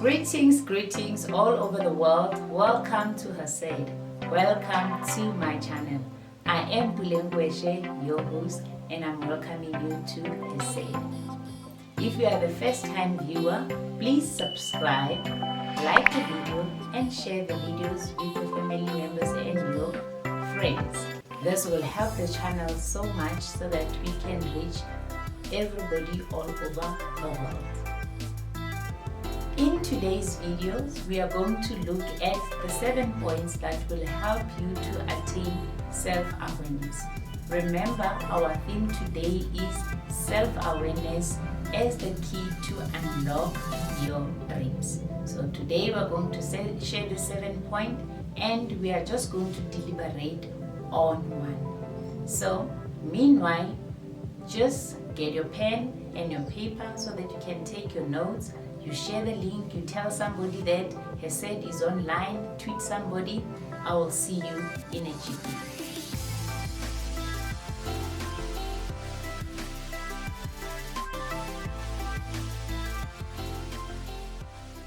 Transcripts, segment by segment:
Greetings all over the world. Welcome to Assert. Welcome to my channel. I am Puleng Koeshe, your host, and I'm welcoming you to Assert. If you are the first time viewer, please subscribe, like the video, and share the videos with your family members and your friends. This will help the channel so much so that we can reach everybody all over the world. In today's videos, we are going to look at the 7 points that will help you to attain self-awareness. Remember, our theme today is self-awareness as the key to unlock your dreams. So today we're going to share the 7 points, and we are just going to deliberate on one. So meanwhile, just get your pen and your paper so that you can take your notes. You share the link, you tell somebody that Assert is online, tweet somebody. I will see you in a GP.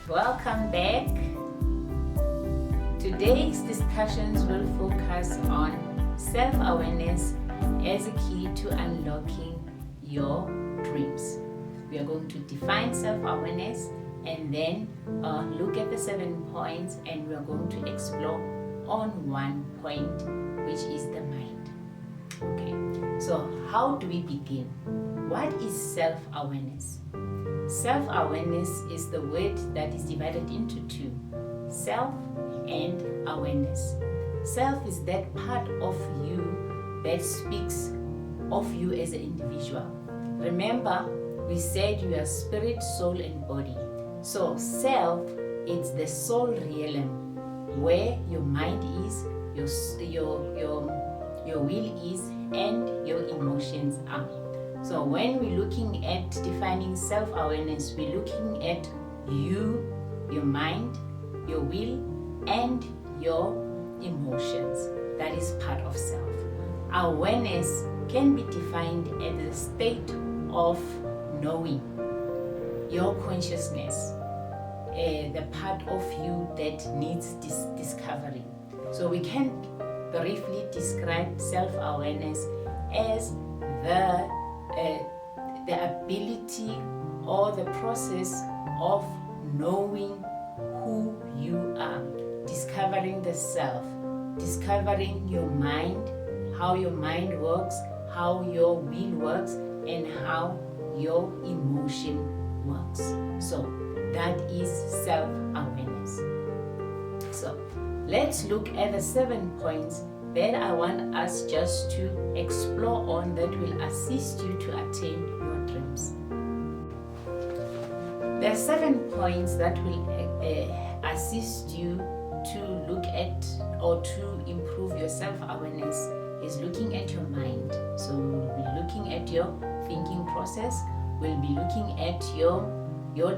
Welcome back. Today's discussions will focus on self-awareness as a key to unlocking your dreams. We are going to define self-awareness and then look at the 7 points, and we are going to explore on one point, which is the mind. Okay, so how do we begin? What is self-awareness? Self-awareness is the word that is divided into two: self and awareness. Self is that part of you that speaks of you as an individual. Remember, we said you are spirit, soul, and body. So self, it's the soul realm where your mind is, your will is, and your emotions are. So when we're looking at defining self-awareness, we're looking at you, your mind, your will, and your emotions. That is part of self. Awareness can be defined as a state of knowing, your consciousness, the part of you that needs this discovery. So we can briefly describe self-awareness as the ability or the process of knowing who you are, discovering the self, discovering your mind, how your mind works, how your will works, and how your emotion works. So that is self-awareness. So let's look at the 7 points that I want us just to explore on that will assist you to attain your dreams. There are 7 points that will assist you to look at or to improve your self-awareness. Is looking at your mind. So we'll be looking at your thinking process. We'll be looking at your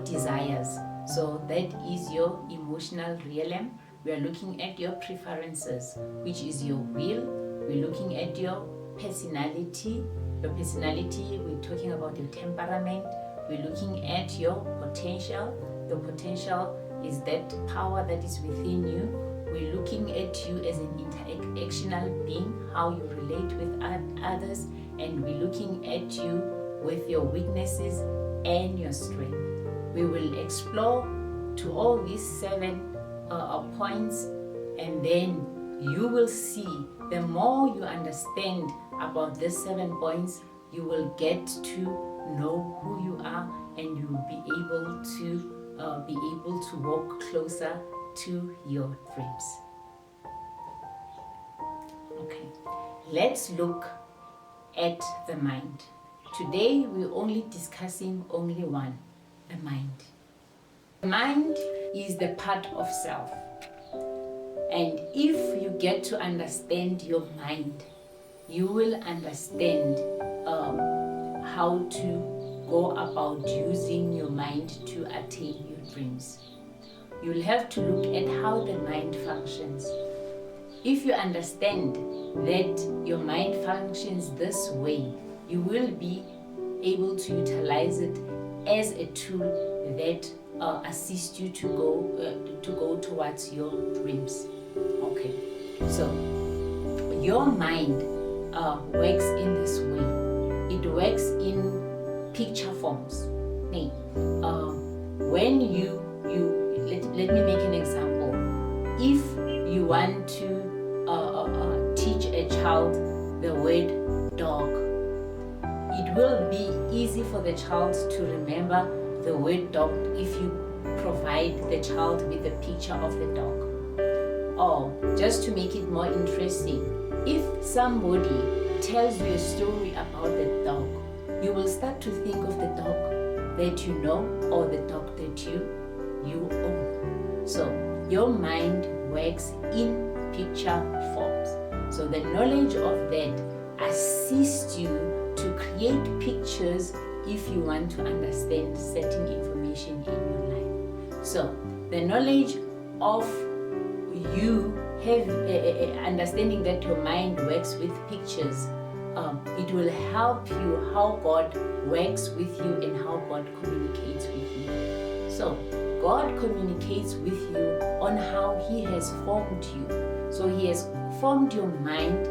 desires. So that is your emotional realm. We are looking at your preferences, which is your will. We're looking at your personality. Your personality, we're talking about your temperament. We're looking at your potential. The potential is that power that is within you. We're looking at you as an interactional being, how you relate with others, and we're looking at you with your weaknesses and your strength. We will explore to all these 7 points, and then you will see the more you understand about these 7 points, you will get to know who you are, and you will be able to walk closer to your dreams. Okay, let's look at the mind. Today we're only discussing only one, the mind. The mind is the part of self. And if you get to understand your mind, you will understand how to go about using your mind to attain your dreams. You'll have to look at how the mind functions. If you understand that your mind functions this way, you will be able to utilize it as a tool that assist you to go towards your dreams. Okay, so your mind works in this way. It works in picture forms. When you let me make an example. If you want to teach a child the word dog, it will be easy for the child to remember the word dog if you provide the child with a picture of the dog. Or just to make it more interesting, if somebody tells you a story about the dog, you will start to think of the dog that you know or the dog that you own. So your mind works in picture forms. So the knowledge of that assists you to create pictures if you want to understand certain information in your life. So the knowledge of you have understanding that your mind works with pictures, it will help you how God works with you and how God communicates with you. So God communicates with you on how He has formed you. So He has formed your mind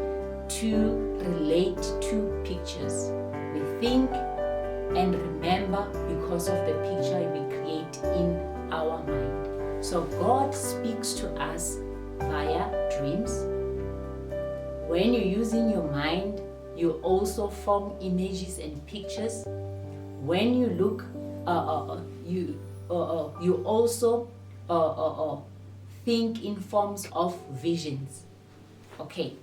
to relate to pictures. We think and remember because of the picture we create in our mind. So God speaks to us via dreams. When you're using your mind, you also form images and pictures. When you look, you also think in forms of visions. Okay,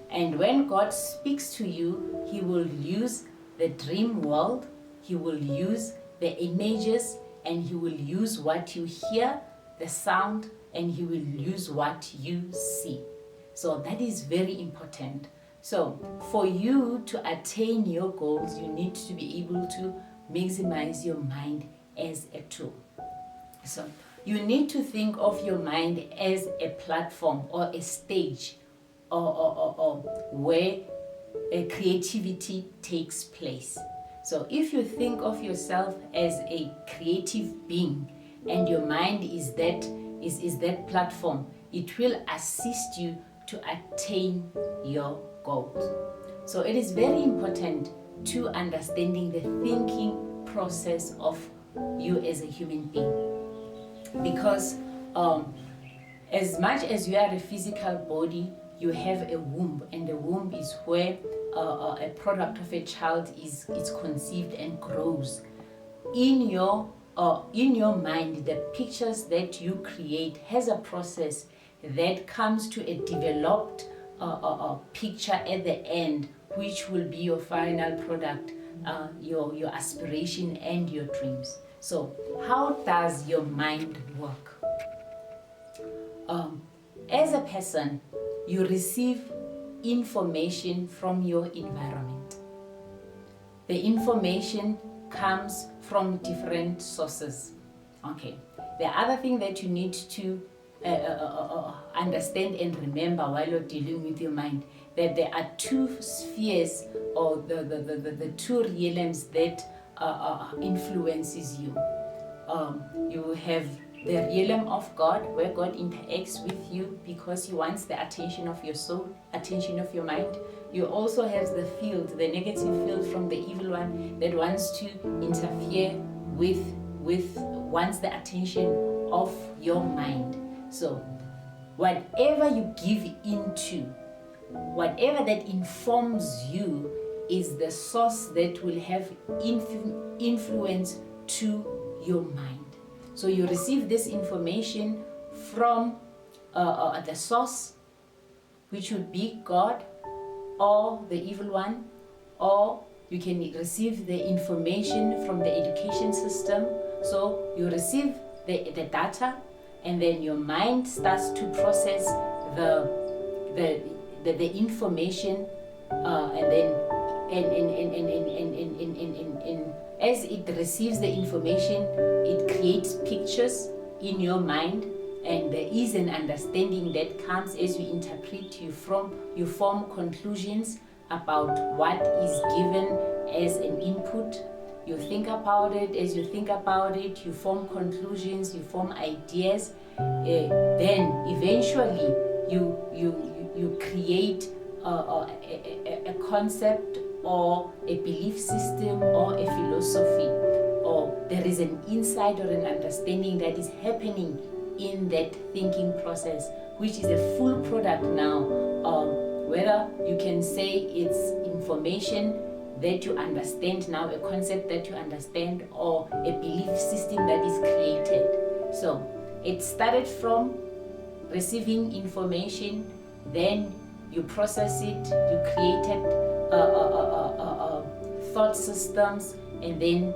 and when God speaks to you, He will use the dream world, He will use the images, and He will use what you hear, the sound, and He will use what you see. So that is very important. So for you to attain your goals, you need to be able to maximize your mind as a tool. So you need to think of your mind as a platform or a stage or where creativity takes place. So if you think of yourself as a creative being and your mind is that platform, it will assist you to attain your goals. So it is very important to understanding the thinking process of you as a human being, because as much as you are a physical body, you have a womb, and the womb is where a product of a child is conceived and grows. In your mind, the pictures that you create has a process that comes to a developed picture at the end, which will be your final product, your aspiration and your dreams. So how does your mind work? As a person, you receive information from your environment. The information comes from different sources. Okay. The other thing that you need to understand and remember while you're dealing with your mind, that there are two spheres or the two realms that influences you. You have the realm of God, where God interacts with you because He wants the attention of your soul, attention of your mind. You also have the field, the negative field from the evil one that wants to interfere with wants the attention of your mind. So whatever you give into, whatever that informs you, is the source that will have influence to your mind. So you receive this information from the source, which would be God or the evil one, or you can receive the information from the education system. So you receive the data, and then your mind starts to process the information, and then as it receives the information, it creates pictures in your mind, and there is an understanding that comes as you interpret. You form conclusions about what is given as an input, you think about it. As you think about it, you form conclusions, you form ideas. Then eventually you create a concept or a belief system or a philosophy, or there is an insight or an understanding that is happening in that thinking process, which is a full product now. Whether you can say it's information that you understand now, a concept that you understand, or a belief system that is created. So it started from receiving information, then you process it, you created thought systems, and then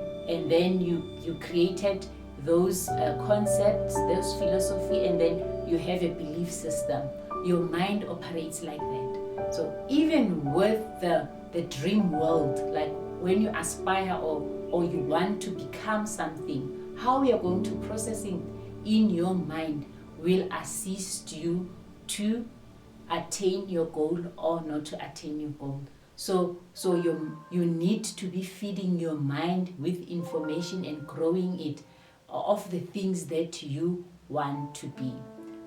you created those concepts, those philosophy, and then you have a belief system. Your mind operates like that. So even with the dream world, like when you aspire or you want to become something, how you are going to processing in your mind will assist you to attain your goal or not to attain your goal. So you need to be feeding your mind with information and growing it of the things that you want to be.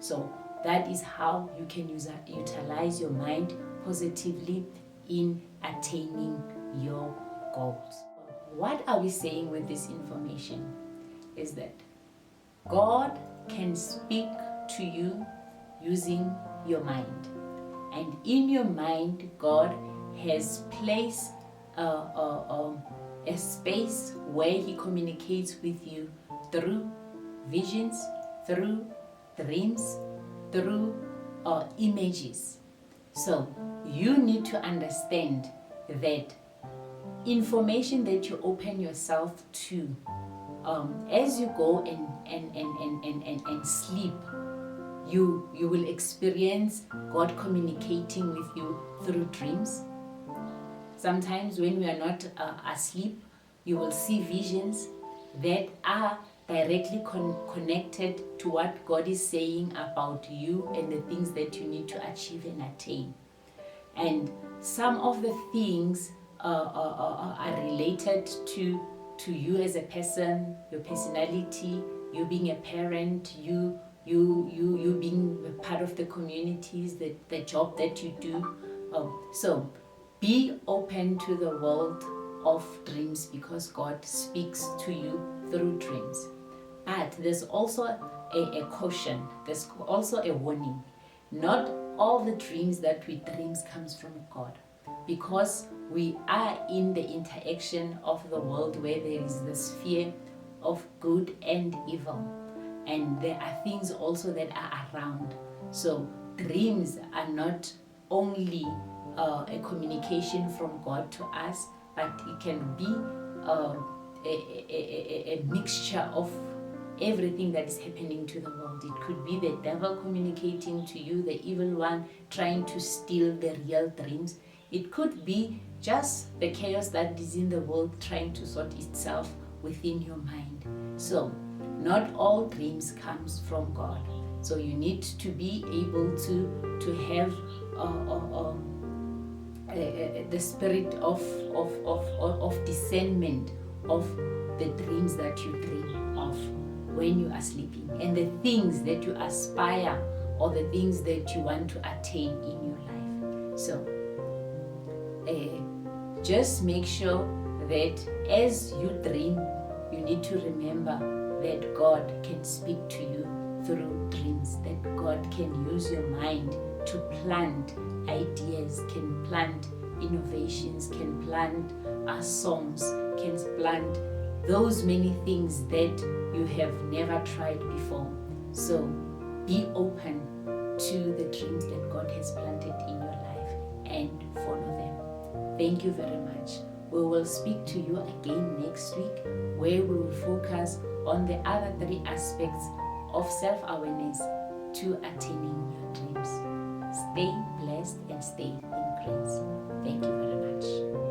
So that is how you can utilize your mind positively in attaining your goals. What are we saying with this information? Is that God can speak to you using your mind. And in your mind, God has placed a space where He communicates with you through visions, through dreams, through images. So you need to understand that information that you open yourself to, as you go and sleep, you will experience God communicating with you through dreams. Sometimes when we are not asleep, you will see visions that are directly connected to what God is saying about you and the things that you need to achieve and attain. And some of the things are related to you as a person, your personality, you being a parent, you being part of the communities, the job that you do. So be open to the world of dreams, because God speaks to you through dreams. But there's also a caution, there's also a warning. Not all the dreams that we dream comes from God, because we are in the interaction of the world where there is the sphere of good and evil, and there are things also that are around. So dreams are not only a communication from God to us, but it can be a mixture of everything that is happening to the world. It could be the devil communicating to you, the evil one trying to steal the real dreams. It could be just the chaos that is in the world trying to sort itself within your mind. So not all dreams comes from God. So you need to be able to have the spirit of discernment of the dreams that you dream of when you are sleeping, and the things that you aspire or the things that you want to attain in your life. So just make sure that as you dream, you need to remember that God can speak to you through dreams, that God can use your mind to plant ideas, can plant innovations, can plant songs, can plant those many things that you have never tried before. So be open to the dreams that God has planted in your life and follow them. Thank you very much. We will speak to you again next week, where we will focus on the other 3 aspects of self-awareness to attaining your dreams. Stay blessed and stay in grace. Thank you very much.